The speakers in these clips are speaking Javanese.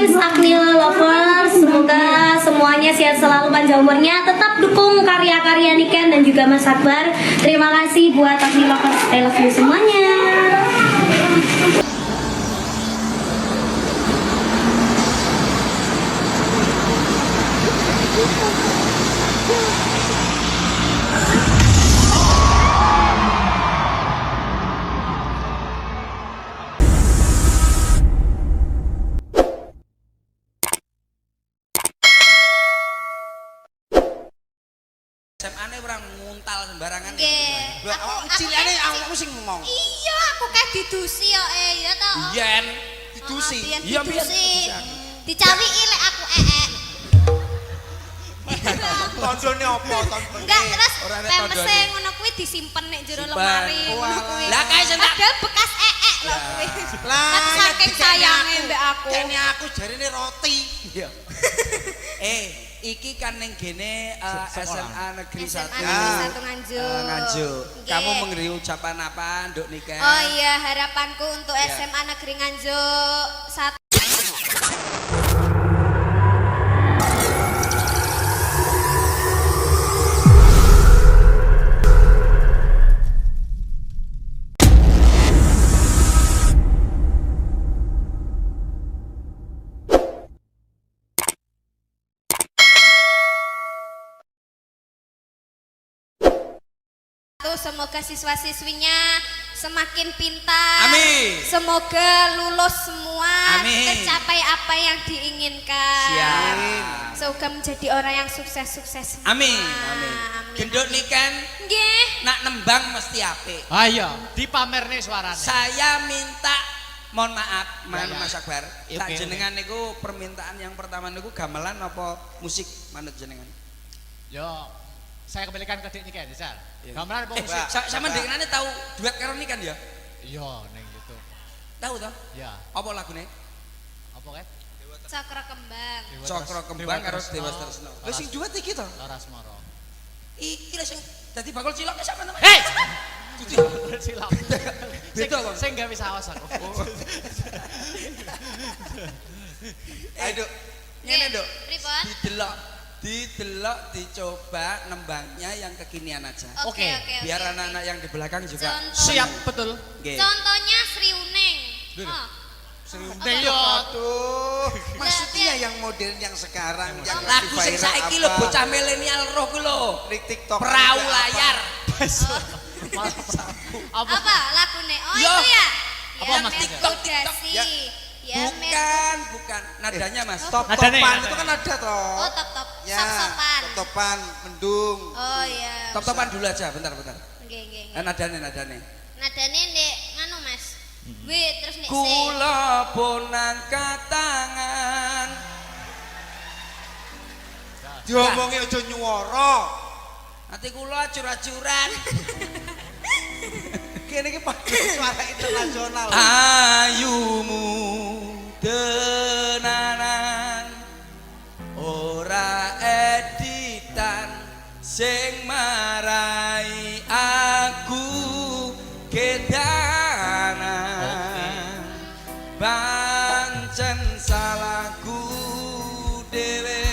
fans Aknil Lovers, semoga semuanya sehat selalu, panjang umurnya. Tetap dukung karya-karya Niken dan juga Mas Akbar. Terima kasih buat Aknil Lovers, I love you semuanya. SMA-ne ora nguntal sembarangan. Nggih. Lah awakmu cilane awakmu sing ngomong. Iya, aku kayak didusi ya ya ta. Yen didusi. Iya didusi. Dicawiki lek aku ee. Tondone apa tondone? Enggak, terus Ora nek pempese tondone. ngono kuwi disimpen nek jero Simpen. lemari ngono kuwi. Lah kae sing tak padahal bekas ee lho kuwi. Lah saking sayange mbek aku. Kene aku jarine roti. Iya. Iki kan ning gene SMA Negeri 1. SMA Negeri 1 Nganjuk. Nganjuk. Nggih. Kamu memberi ucapan apa untuk Niken? Oh iya, harapanku untuk Ya. SMA Negeri Nganjuk 1. Semoga siswa-siswinya semakin pintar. Amin. Semoga lulus semua. Amin. Tercapai apa yang diinginkan. Siap. Semoga menjadi orang yang sukses-sukses semua. Amin. Amin. Gendut Niken Nggih. nak nembang mesti apik. Ayo, dipamerne suarane. Saya minta mohon maaf, Ya, ya. Mas Akbar. Oke, Tak oke. jenengan niku permintaan yang pertama niku gamelan apa musik manut jenengan? Yo, saya kembalikan ke Dik Niken, Sar. Iya. Gamelan apa musik? Sama denganane tahu duet karo Niken ya? Iya, ning gitu. Tahu toh? Ya, Apa lagune? apa kan? Cakra kembang. Cokro Kembang karo Dewa Tresno. Lha sing duet iki to? Laras Moro. Iki lho sing dadi bakul cilok sapa namanya? Hei! Silap. Beda kok. Sing gawe saos aku. Ayo, Duk. Ngene, Duk. Pripun? Didelok, dicoba nembangnya yang kekinian aja. Oke, Oke. oke. Biar anak-anak yang di belakang juga Contoh. Siap, betul. Nggih. Contohnya Sri Uning. Dulu. Oh. Ning yo. Aduh, maksudnya yang modern yang sekarang yang lagi Lagu sing viral saiki lho apa? bocah milenial roh ku lho. Di TikTok Perahu ada layar. Apa? Apa lagune? Oh Yo. itu ya. Apa, Mas? TikTok, Ya. Ya, Bukan. Nadanya Mas. Top Nadanya topan ya, itu kan ada toh. Oh, top-top. Ya, Sop-sopan. top topan, mendung. Oh iya. Top-topan dulu aja, bentar. Nggih, nggih. Nadane. Nadane ndek nganu Mas. Wih, terus nek Kula pun angkat tangan. Diomongi aja nyuwara. Nanti kula acur-acuran. Kene iki pakai suara internasional. Ayumu tenanan ora editan sing marai aku kedanan pancen salahku dhewe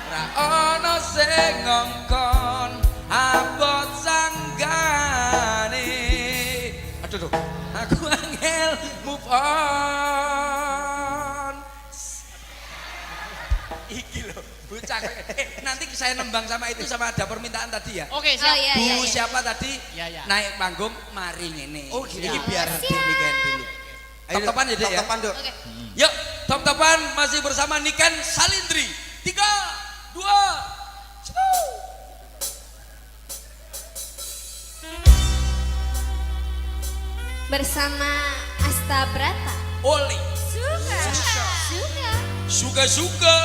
ra ono sing ngongkon abot sanggane. Aduh, aku angel move on. Iki lho, bocah. Nanti saya nembang sama itu sama ada permintaan tadi ya. Oke, Oh siap. iya Bu iya. iya. siapa tadi Ya, ya. naik panggung mari ngene. Oh, gitu. Ini biar Siap. Niken dulu. Top-topan ya, Dek, ya? Top-topan, Duk. Oke. Yuk, top-topan masih bersama Niken Salindri. 3, 2, 1. Bersama Asta Brata. Oli. Suka-suka.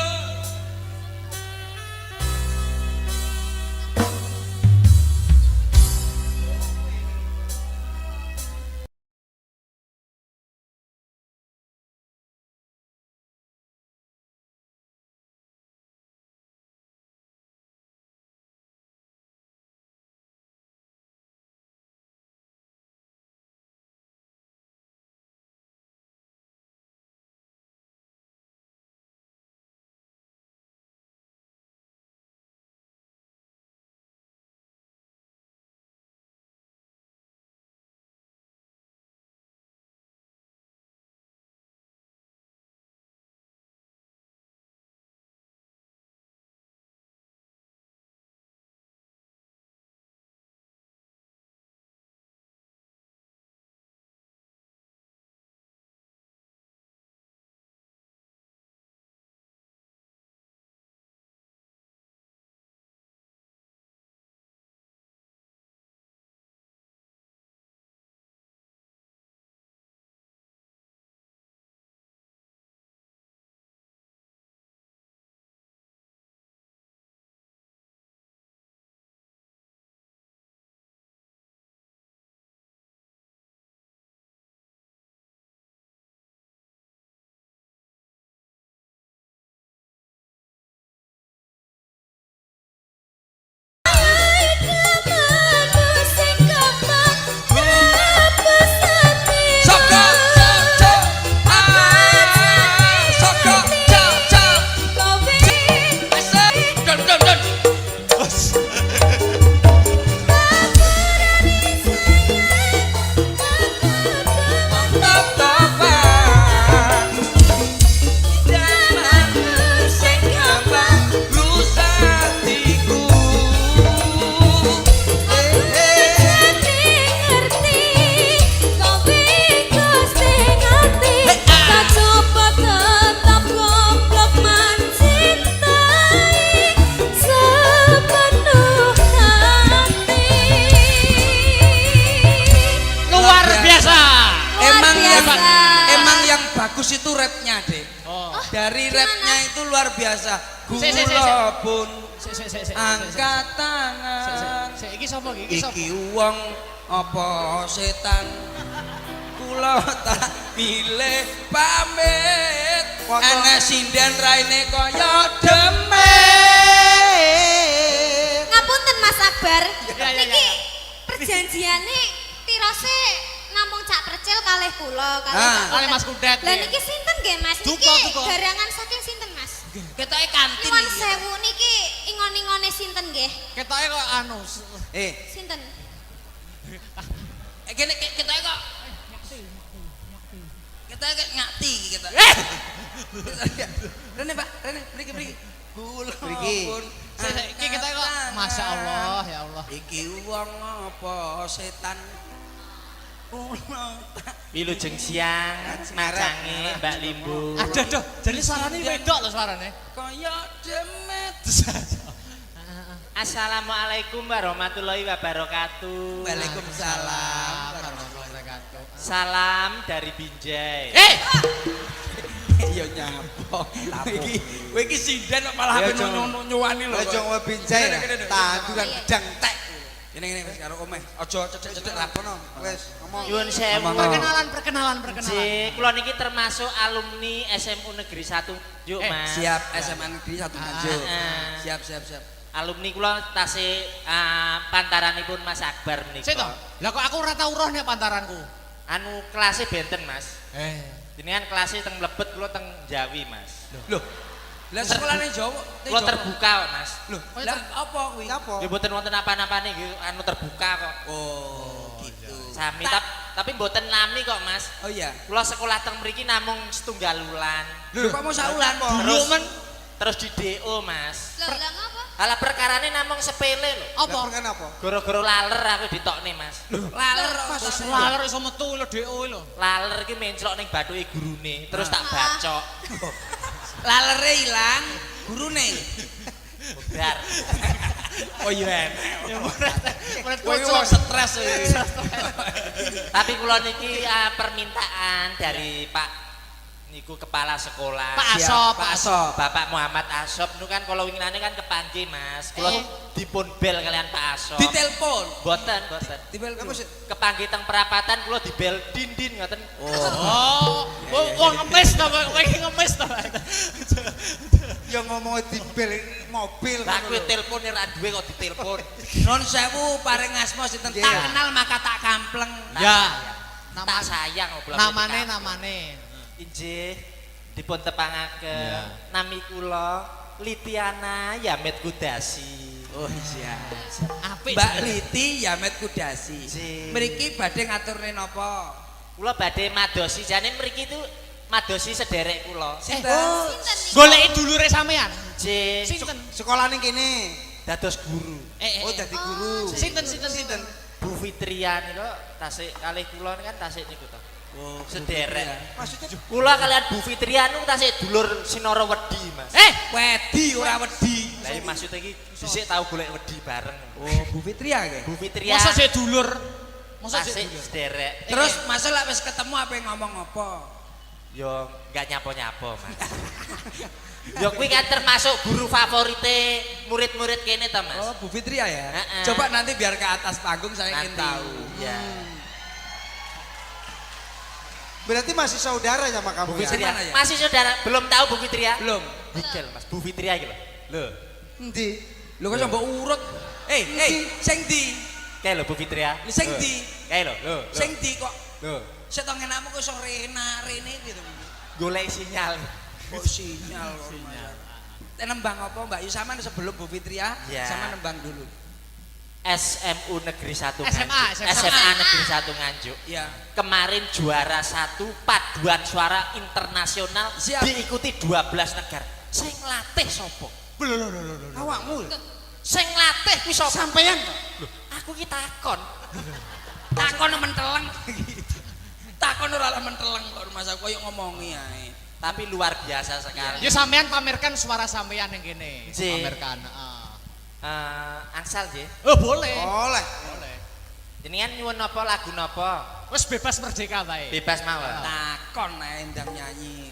dari rapnya itu luar biasa. Se. Kula pun Sik. angkat tangan. Sik iki sapa iki? Iki sapa? Iki wong apa setan? Kula tak milih pamit. Ana sinden raine kaya demit. Ngapunten Mas Akbar. Ya. Niki perjanjiane tirose namung Cak Percil kalih kula Kali Mas Kudet. Lah niki sinten nggih Mas? Niki Duka. garangan saking sinten Mas? Ketoke kantin Nuwun iki. sewu niki ingon-ingone sinten nggih? Ketoke kok anu. Sinten? Kene ketoke kok kita ngati iki kita. Rene Pak, Rene mriki. Kula pun. Iki kita kok Masya Allah ya Allah. Iki wong apa setan? Wilujeng siang, macange Mbak Limbu. Aduh, jadi suarane wedok lho suarane. Kaya demit. Assalamualaikum warahmatullahi wabarakatuh. Waalaikumsalam. Salam dari Binjai. Ya nyapo. Iki kowe iki sinden kok malah ape nyuwani lho. Aja kowe bincang. Tanduran gedang tek. Ini wis karo omeh. Aja cecek-cecek Lakono wis ngomong. Nyuwun sewu. Perkenalan. Ji, kula niki termasuk alumni SMU Negeri 1 Nganjuk, Mas. Siap SMA Negeri 1 Nganjuk. Siap. Alumni kula tasih pantaranipun Mas Akbar menika. Sik to. Lah kok aku ora tau roh nek pantaranku. Anu kelasé benten, Mas. Jenengan kelasé teng mlebet kula teng Jawi, Mas. Loh. Lah sekolahane Jawa. Kula terbuka kok, Mas. Loh, lah apa kuwi? Apa? Ya mboten wonten apa-apane nggih, anu terbuka kok. Oh, gitu. Sami tapi mboten nami kok, Mas. Oh iya. Kula sekolah teng mriki namung setunggal wulan. Lho, kok mau saulan? Terus di DO, Mas. Lah ngapa? Halah perkarane namung sepele lho. Apa? Kan apa? Gara-gara laler aku ditokne, Mas. Laler Wis laler iso metu lho DO lho. Laler iki menclok ning bathuke gurune, terus tak bacok. lalere ilang, gurune. Budar. Oh iya enak. Kowe Kowe wong stres iki. Tapi kula niki permintaan dari Pak niku kepala sekolah. Pak Siap, Asop, Pak Asop. Bapak Muhammad Asop niku kan kalau winginane kan kepanggih, Mas. Kula dipun bel kalian Pak Asop. Ditelepon. Boten. Dibel kamu sih. Kepanggih teng perapatan kula dibel dindin ngoten. Oh, wong ngemis to, kowe iki ngemis to. Ya ngomong di bel mobil. Lah kuwi telepon ora duwe kok ditelepon. Non sewu paring asma sinten tak kenal maka tak kampleng. Ya. Tak sayang kok Namane. Injih dipun tepangaken nami kula Litiana Yamet Kudasi. Oh iya. Apik. Mbak Liti Yamet Kudasi. Ji. Mriki badhe ngaturne napa? Kula badhe madosi jane mriki tu madosi sederek kula. Sinten? Sinten niki? Goleki dulure sampean. Nggih, Sinten? Sekolah ning kene. dados guru. Oh dadi guru. Sinten. Bu Fitria niku tasik kalih kula kan tasik niku to. Oh, Sederek. Maksudnya Kula kalian Bu Fitria niku tasik dulur Sinara Wedi, Mas. wedi ora wedi. Lah iki maksud iki dhisik tau golek wedi bareng. Oh, Bu Fitria nggih. Bu Fitria Masa sik dulur? Masa sik tasik dulur? sederek. Terus masalah wis ketemu apa ngomong apa? Yo enggak nyapo-nyapo, Mas. Yo kuwi kan termasuk guru favorite murid-murid kene to, Mas. Oh, Bu Fitria ya. Heeh. Coba nanti biar ke atas panggung saya ingin Nanti. tahu. Ya. berarti masih saudara sama kamu Bu ya? Fitria. Mana ya? Masih saudara belum tahu Bu Fitria? Belum. Higel, Mas. Bu Fitria iki lho. Lho. Endi? Lho kok mbok urut. Sing ndi? Kae lho Bu Fitria. Sing ndi? Kae lho. Lho. Sing ndi kok Lho. setok ngenakmu kok iso rene gitu. Golek sinyal. Kok sinyal. Nembang apa Mbak Yusama sebelum Bu Fitria Ya. sama nembang dulu. SMU Negeri 1 SMA. SMA Negeri 1 Nganjuk. Ya. Kemarin juara 1 paduan suara internasional Siap. diikuti 12 negara. Sing latih sapa? Awakmu. Sing latih kuwi sapa? Sampeyan. Aku ki takon. Takon menteleng. Takon ora menteleng kok masa koyo ngomongi ae. Tapi luar biasa sekali. Ya sampean pamerkan suara sampean yang kene. Ji. Pamerkan. Angsal nggih. Oh, boleh. Boleh. Jenengan nyuwun napa lagu napa? Wis bebas merdeka wae. Bebas mawon. Takon ae ndang nyanyi.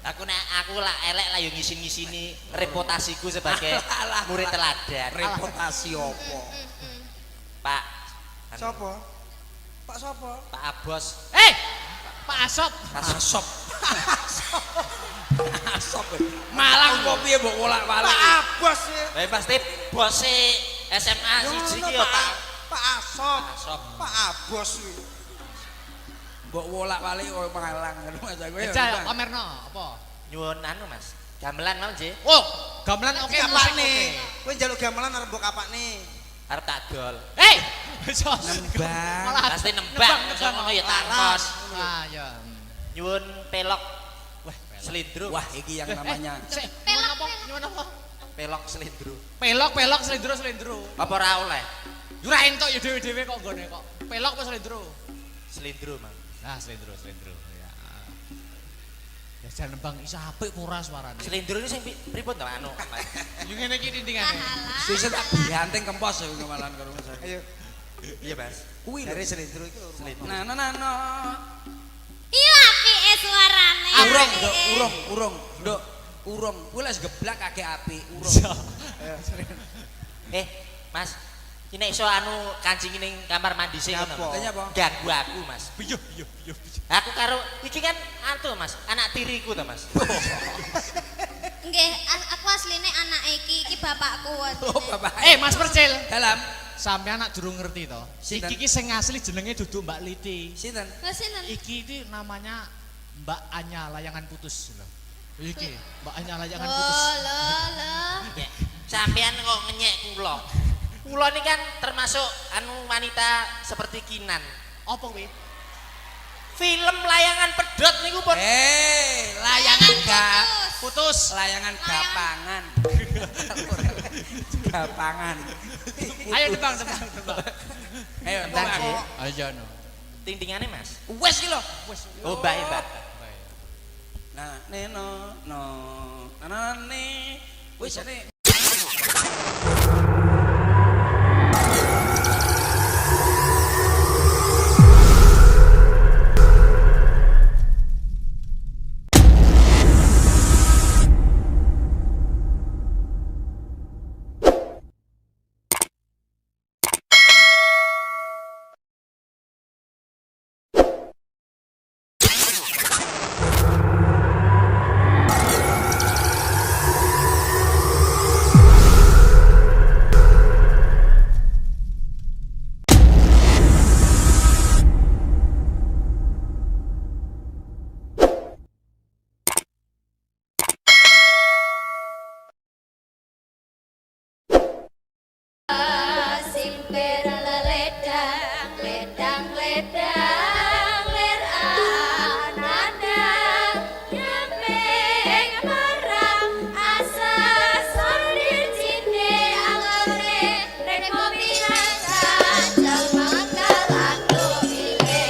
Aku lah elek lah yo ngisin-ngisini reputasiku sebagai murid teladan. Reputasi opo? Pak. Sopo? Pak sopo? Pak Abos. Pak Asop. Asop. Asop. Malang kok piye mbok wolak-walik? Pak Abos ya. Pasti bose SMA siji ki yo Pak. Pak Asop. Asop. Pak Abos kuwi. Mbok wolak-walik kok Malang ngono Mas aku ya. Eja pamerno apa? Nyuwun anu Mas. Gamelan mau nggih. Oh, gamelan oke musik nih. oke. Kowe njaluk gamelan arep mbok kapakne. Arep tak dol. Nembang. Pasti nembang ngono ya takon. Ah ya. Nyuwun pelok. Wah, selindro. Wah, iki yang namanya Nyuwun apa? Pelok selindro. Pelok selindro. Apa ora oleh? Ora entuk ya dhewe-dhewe kok nggone kok. Pelok apa selindro? Selindro, Mang. Ah, selindro. Ya. Ya jan nembang isa apik ora suarane. Selindro ini sing pripun to anu? Yo ngene iki tindingane. sing tak dianting kempos aku kemalan karo Mas. Ayo. Iya, Mas. Kuwi Dari selindro iki lho. Selindro. Nah. Iya apike suarane. Urung. Kuwi les geblak kake apik, urung. Mas. Iki nek iso anu kancing ning kamar mandi sing ngono. Tanya apa? Ganggu aku, Mas. Iya. Aku karo iki kan antu, Mas. Anak tiriku to, Mas. Nggih, aku asline anak iki bapakku. Oh, Bapak. Mas Percil. Dalam Sampeyan anak durung ngerti to. Sinten? Iki sing asli jenenge dudu Mbak Liti. sinten? Lah sinten? Iki iki namanya Mbak Anya Layangan Putus lho. Iki Mbak Anya Layangan Putus. Oh, lho. Ya, sampean kok ngenyek kula. Kula ini kan termasuk anu wanita seperti Kinan. Apa kuwi? Film Layangan Pedot niku pun Layangan gak Putus. layangan gapangan. Gapangan. Ayo tebang. Ayo, Tentang tebang. sih. Ayo no. Tintingane, Mas. Wes ki lho. Oh, baik, Mbak. Nah, neno no. Nanane. Wis ane. Simper ledang ler anadang nyempeng marang asa sondir cinde angore rek kopi rasa jamang kalango ile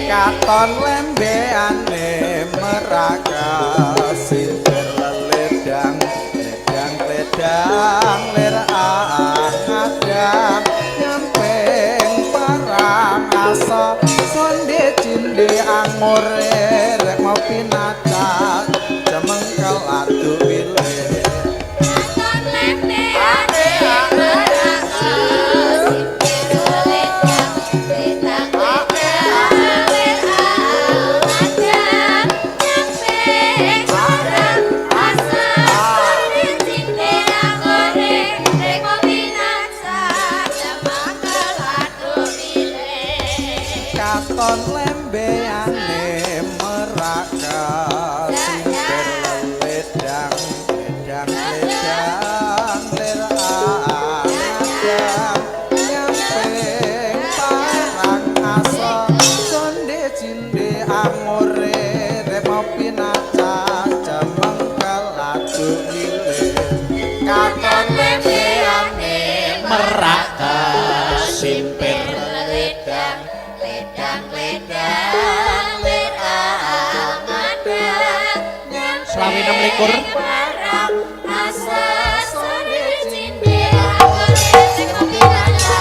Katon lembeane meraga sinter ledang ler angadang nyempeng parang asa sonde cinde angore rek ngopi nata jamengkel adu wile katon lembe ane marang simper ledang ler anadang nyempeng marang asa sondir cinde angore rek kopi rasa jamang kalango ile katon lembeane meraga sinter ledang ler anadang nyempeng parang asa sonde cinde angore remo pinaca jamengkel adu wile katon lembeane meraga simper ledang ler anadang Selawi 26. parang asa sonde cinde angore rek kopi rasa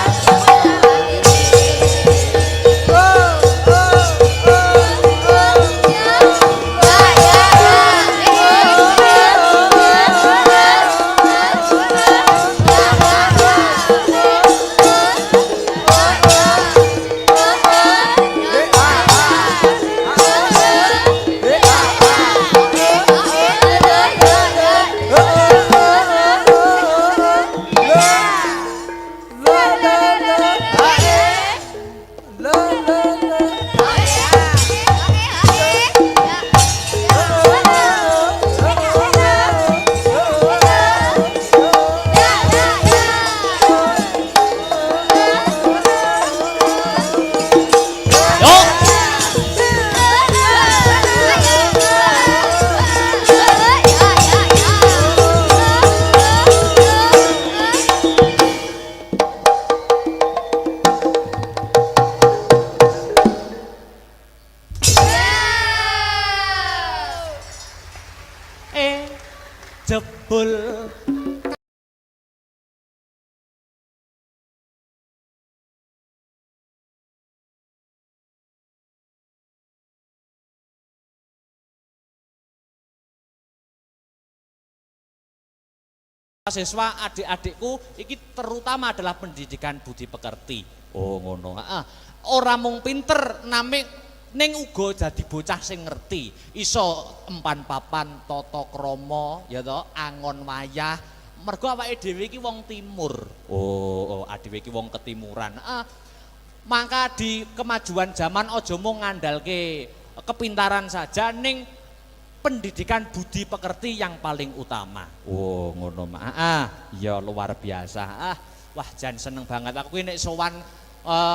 jebul. Siswa adik-adikku iki terutama adalah pendidikan budi pekerti. Oh ngono. Ora mung pinter name ning uga dadi bocah sing ngerti. Iso empan papan tata krama ya to, angon wayah. Mergo awake dhewe iki wong timur. Oh, dhewe iki wong ketimuran. Maka di kemajuan zaman aja mung ngandalke kepintaran saja ning pendidikan budi pekerti yang paling utama. Oh ngono mah. Ya luar biasa. Wah jan seneng banget aku nek sowan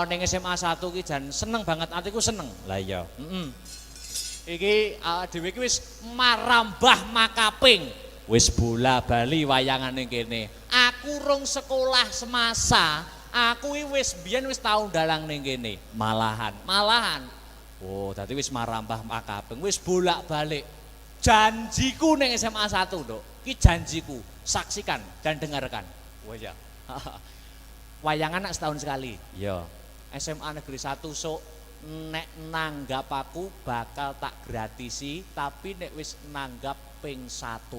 ning SMA 1 ki jan seneng banget, atiku seneng. Lah iya. Iki dhewe iki wis marambah makaping. Wis bola bali wayangane kene. Aku rung sekolah semasa, aku wis biyen wis tau ndalang ning kene. Malahan. Oh, dadi wis marambah makaping, wis bolak-balik. Janjiku ning SMA 1, Nduk. Ki janjiku. Saksikan dan dengarkan. Oh ya. Wayangan setahun sekali. Ya. SMA Negeri 1 sok nek nanggap aku bakal tak gratisi, tapi nek wis nanggap ping 100.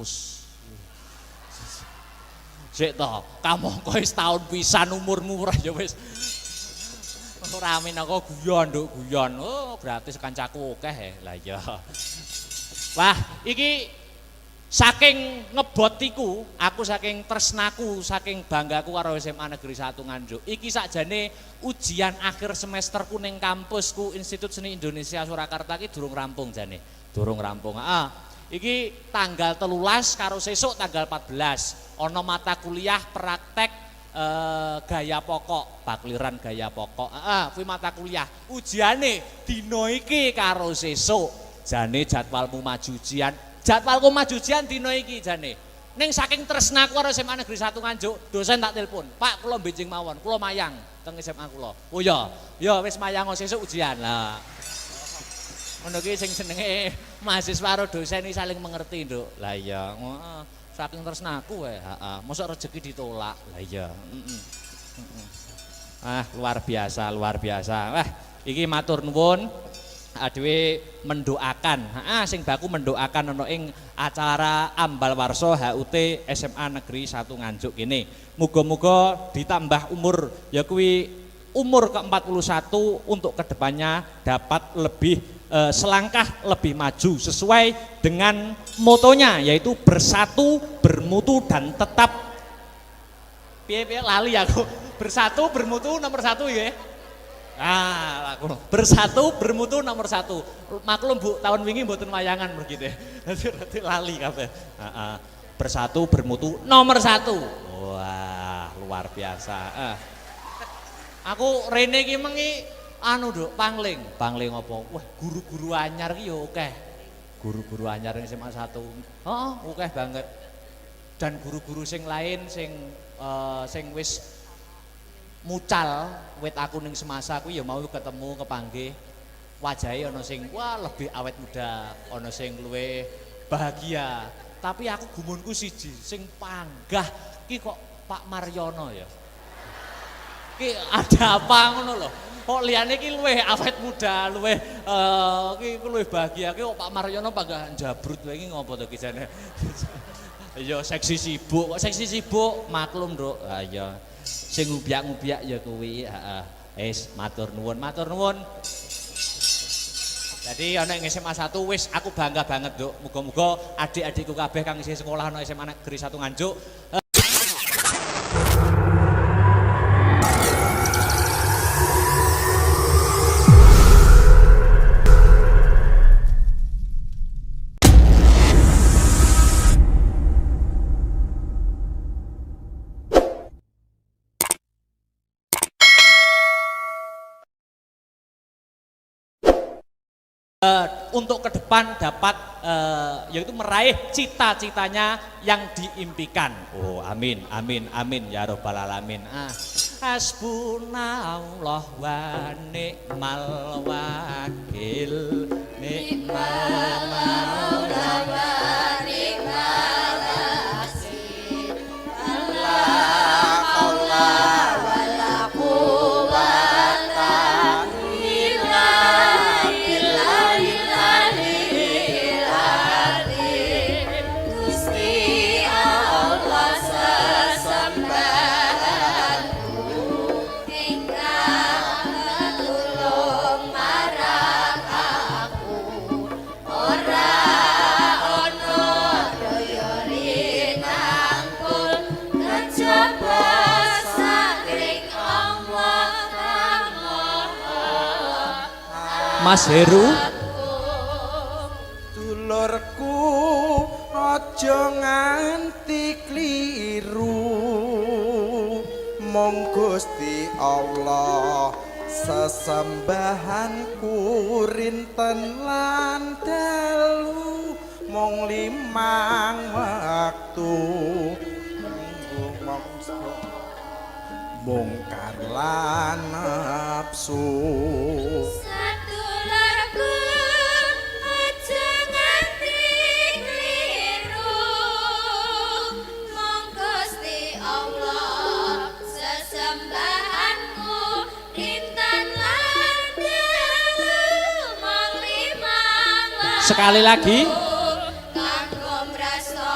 Sik to, kamu kok setahun pisan umurmu ora ya wis. Ora amin aku guyon, Nduk, guyon. Oh, gratis kancaku akeh. Lah ya. Wah, iki saking ngebotiku, aku saking tresnaku, saking banggaku karo SMA Negeri 1 Nganjuk. Iki sakjane ujian akhir semesterku ning kampusku Institut Seni Indonesia Surakarta iki durung rampung jane. Durung rampung. Iki tanggal 13 karo sesuk tanggal 14. Ana mata kuliah praktek gaya pokok, pakliran gaya pokok. Kuwi mata kuliah. Ujiane dina iki karo sesuk. Jane jadwalmu maju ujian, jadwalku maju ujian dina iki jane. Ning saking tresnaku karo SMA Negeri 1 Nganjuk, dosen tak telepon, "Pak, kula benjing mawon, kula mayang teng SMA kula." "Oh ya, ya wis mayang sesuk ujian." Lah. Ngono ki sing jenenge mahasiswa karo dosen iki saling mengerti, Nduk. Lah iya, saking tresnaku wae, mosok rezeki ditolak. Lah iya, luar biasa, luar biasa. Wah, iki matur nuwun. Dhewe mendoakan, sing baku mendoakan ana ing acara ambal warsa HUT SMA Negeri 1 Nganjuk kene. Muga-muga ditambah umur ya kuwi umur ke-41 untuk kedepannya dapat lebih selangkah lebih maju sesuai dengan motonya yaitu bersatu, bermutu dan tetap piye-piye lali aku. Bersatu, bermutu nomor 1 ya. Bersatu bermutu nomor 1. Maklum Bu, tahun wingi mboten wayangan begitu. Dadi lali kabeh. Bersatu bermutu nomor 1. Wah, luar biasa. Aku rene iki mengi Nduk, pangling. Pangling apa? Wah, guru-guru anyar ki yo akeh. Guru-guru anyar ning SMA 1. Heeh, akeh banget. Dan guru-guru sing lain sing wis mucal wit aku ning semasa aku ya mau ketemu kepanggih wajahe ana sing wah lebih awet muda, ana sing luwih bahagia. Tapi aku gumunku siji, sing panggah ki kok Pak Maryono ya. Ki ada apa ngono lho. Kok liyane ki luwih awet muda, luwih ki luwih bahagia ki kok Pak Maryono panggah jabrut wae iki ngopo to ki jane. Ya seksi sibuk, kok seksi sibuk maklum, Nduk. Ha ya. Sing ngubiak-ngubiak ya kuwi, matur nuwun, matur nuwun. Jadi ana ing SMA 1 wis aku bangga banget, Nduk. Muga-muga adik-adikku kabeh kang isih sekolah ana SMA Negeri 1 Nganjuk untuk ke depan dapat yaitu meraih cita-citanya yang diimpikan. Oh, amin, amin, amin ya robbal alamin. Hasbunallah wa ni'mal wakil, ni'mal maula wa ni'mal Mas Heru. Dulurku aja nganti kliru, mong Gusti Allah sesembahanku rinten lan dalu, mong 5 wektu mungkar lan nafsu. Sadulurku aja nganti kliru, mong Gusti Allah sesembahanku rinten lan dalu, mong 5 Sekali lagi. kanggo mrasa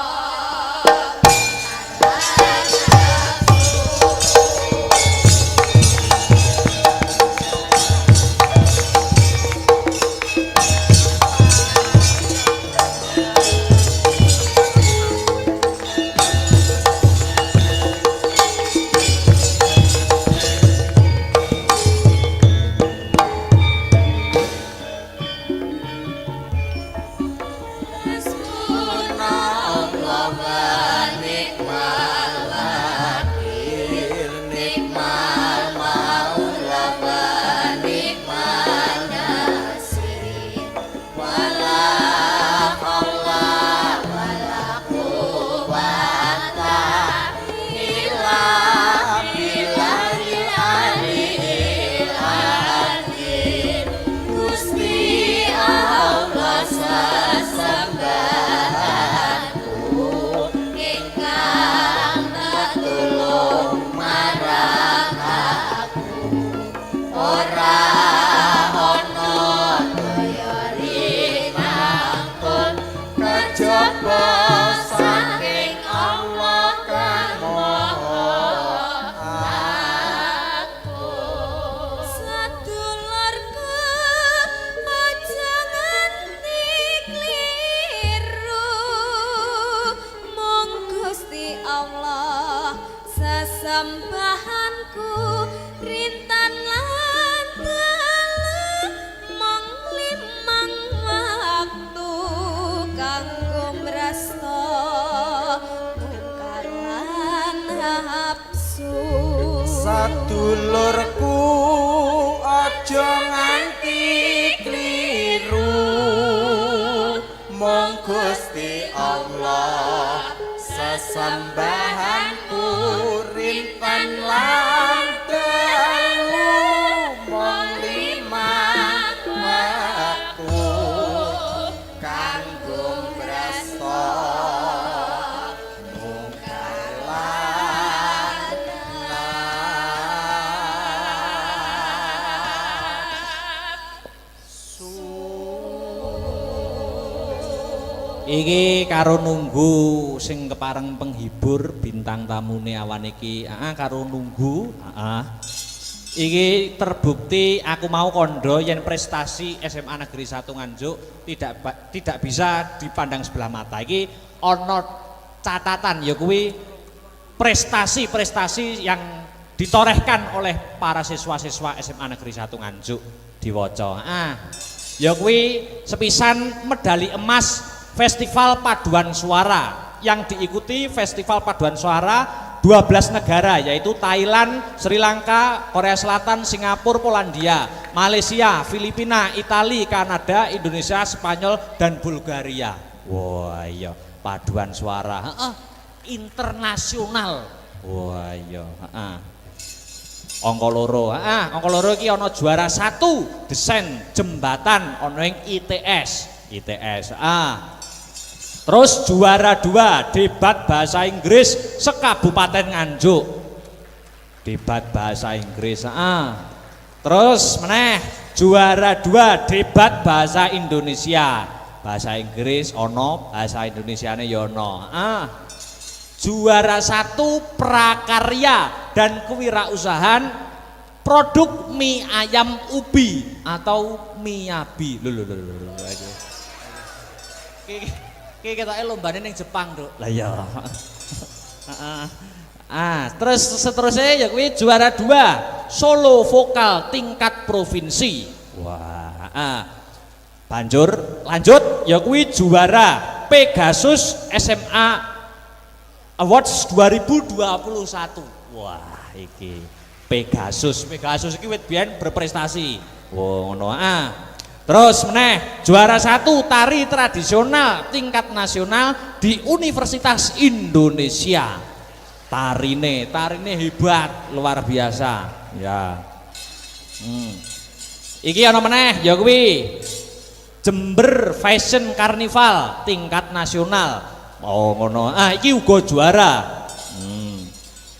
sembahanku rintan lan dalu, mong 5 waktu kanggo mrasta mungkar lan nafsu. Sadulurku aja nganti kliru, mong Gusti Allah sesembahanku rinten lan dalu, mong 5 waktu kanggo mrasta mungkar lan nafsu. Iki karo nunggu sing kepareng penghibur bintang tamune awan iki. Karo nunggu. Iki terbukti aku mau kondo yen prestasi SMA Negeri 1 Nganjuk tidak bisa dipandang sebelah mata. Iki ana catatan ya kuwi prestasi-prestasi yang ditorehkan oleh para siswa-siswa SMA Negeri 1 Nganjuk diwaca. Ya kuwi sepisan medali emas Festival Paduan Suara yang diikuti Festival Paduan Suara 12 negara yaitu Thailand, Sri Lanka, Korea Selatan, Singapura, Polandia, Malaysia, Filipina, Italia, Kanada, Indonesia, Spanyol dan Bulgaria. Wah iya, paduan suara internasional. Wah iya, Angka loro iki ana juara 1 desain jembatan ana ing ITS. Terus juara 2 debat bahasa Inggris sekabupaten Nganjuk. Debat bahasa Inggris. Terus meneh juara 2 debat bahasa Indonesia. Bahasa Inggris ono, bahasa Indonesiane ya ono. Juara 1 prakarya dan kewirausahaan produk mie ayam ubi atau miyabi. Ki ketoke lombane ning Jepang, Nduk. Lah iya. Terus seterusnya ya kuwi juara 2 solo vokal tingkat provinsi. Wah, Banjur lanjut ya kuwi juara Pegasus SMA Awards 2021. Wah, iki Pegasus iki wit biyen berprestasi. Wah, ngono. Terus meneh juara 1 tari tradisional tingkat nasional di Universitas Indonesia. Tarine hebat, luar biasa. Ya. Iki ana meneh ya kuwi Jember Fashion Carnival tingkat nasional. Oh ngono. Iki uga juara.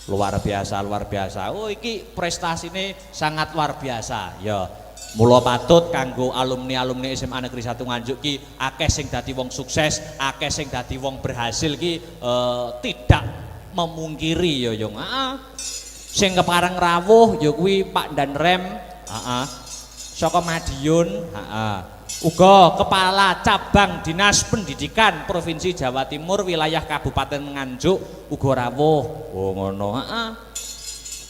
Luar biasa. Oh iki prestasine sangat luar biasa. Ya. Mula patut kanggo alumni SMA Negeri 1 Nganjuk ki akeh sing dadi wong sukses, akeh sing dadi wong berhasil ki tidak memungkiri ya yo. Sing kepareng rawuh ya kuwi Pak Danrem, saka Madiun, uga Kepala Cabang Dinas Pendidikan Provinsi Jawa Timur wilayah Kabupaten Nganjuk uga rawuh. Oh ngono.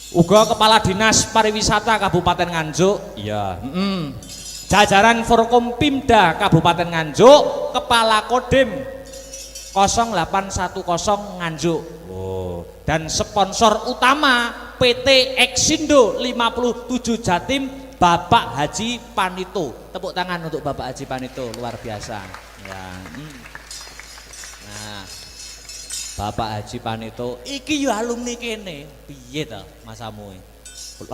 Uga Kepala Dinas Pariwisata Kabupaten Nganjuk. Iya. Jajaran Forkompimda Kabupaten Nganjuk, Kepala Kodim 0810 Nganjuk. Oh, dan sponsor utama PT Exindo 57 Jatim Bapak Haji Panito. Tepuk tangan untuk Bapak Haji Panito, luar biasa. Ya. Nah, Bapak Haji Panito iki yo alumni kene. Piye to masamu?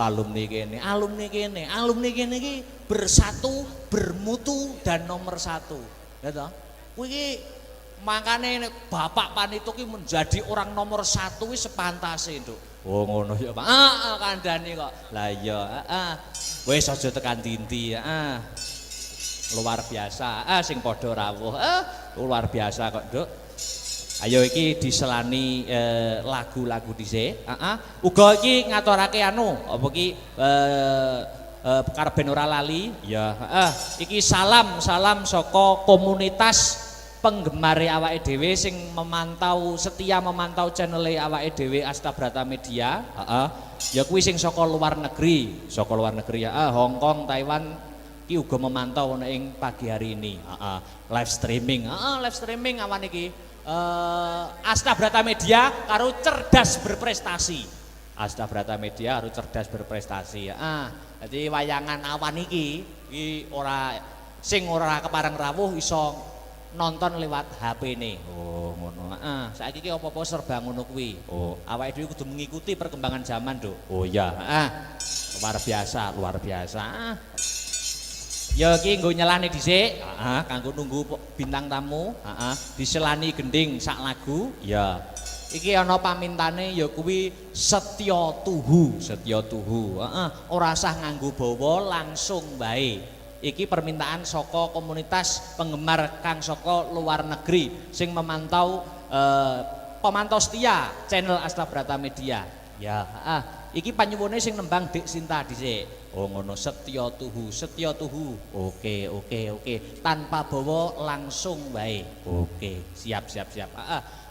Alumni kene iki bersatu, bermutu dan nomor 1. Ya toh? Kuwi iki makane Bapak Panito ki menjadi orang nomor 1 wis sepantase, Nduk. Oh ngono ya, Pak. Kandhani kok. Lah iya, wis aja tekan dinti, luar biasa. Sing padha rawuh. Luar biasa kok, Nduk. Ayo iki diselani lagu-lagu dhisik. Uga iki ngaturake apa ki karben ora lali. Ya, iki salam saka komunitas penggemare awake dhewe sing setia memantau channel awake dhewe Astabrata Media. Ya kuwi sing saka luar negeri ya. Hong Kong, Taiwan ki uga memantau ing pagi hari ini. Live streaming awan iki. Astabrata Media karo cerdas berprestasi. Astabrata Media karo cerdas berprestasi. Jadi wayangan awan iki sing ora kepareng rawuh iso nonton lewat HP-ne. Oh, ngono. Saiki iki apa-apa serba ngono kuwi. Oh, awake dhewe kudu mengikuti perkembangan zaman, Nduk. Oh iya, luar biasa. Ya iki nggo nyelani dhisik, kanggo nunggu bintang tamu, diselani gending sak lagu. Ya. Iki ana pamintane ya kuwi setya tuhu. Ora usah nganggo bawa, langsung bae. Iki permintaan saka komunitas penggemar kang saka luar negeri sing memantau pemantau setia channel Astabrata Media. Ya, iki panyuwune sing nembang Dik Sinta dhisik. Oh ngono, setya tuhu. Oke. Tanpa bawa langsung wae. Oke, siap.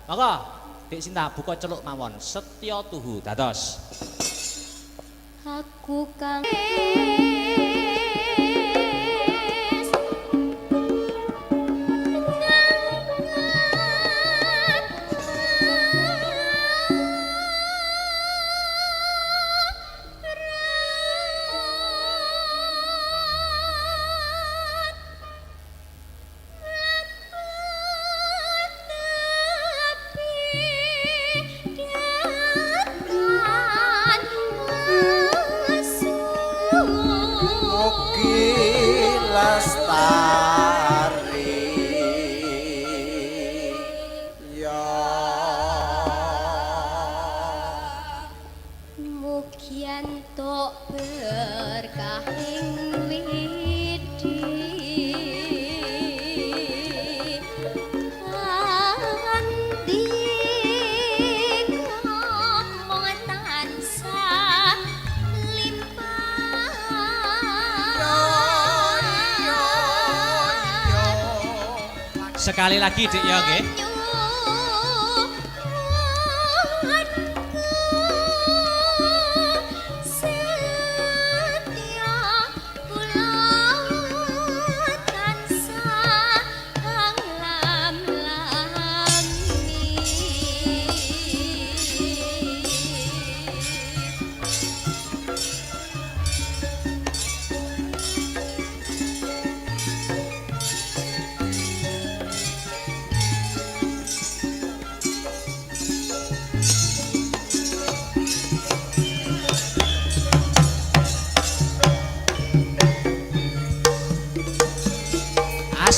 Maka Dik Sinta buka celuk mawon. Setya tuhu dados. Aku kang sekali lagi Dik ya nggih.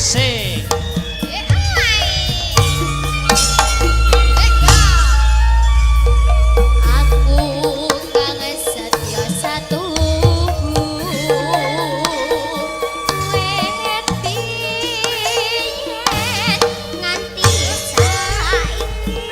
Asik. Aku kang setya satuhu wet biyen nganti saiki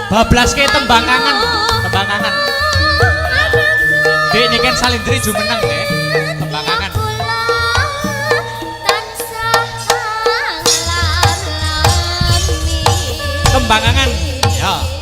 Bablas ke tembang kangen. Dek nyiken salindri jumeneng dek. Tembang kangen. Tembang kangen. Ya.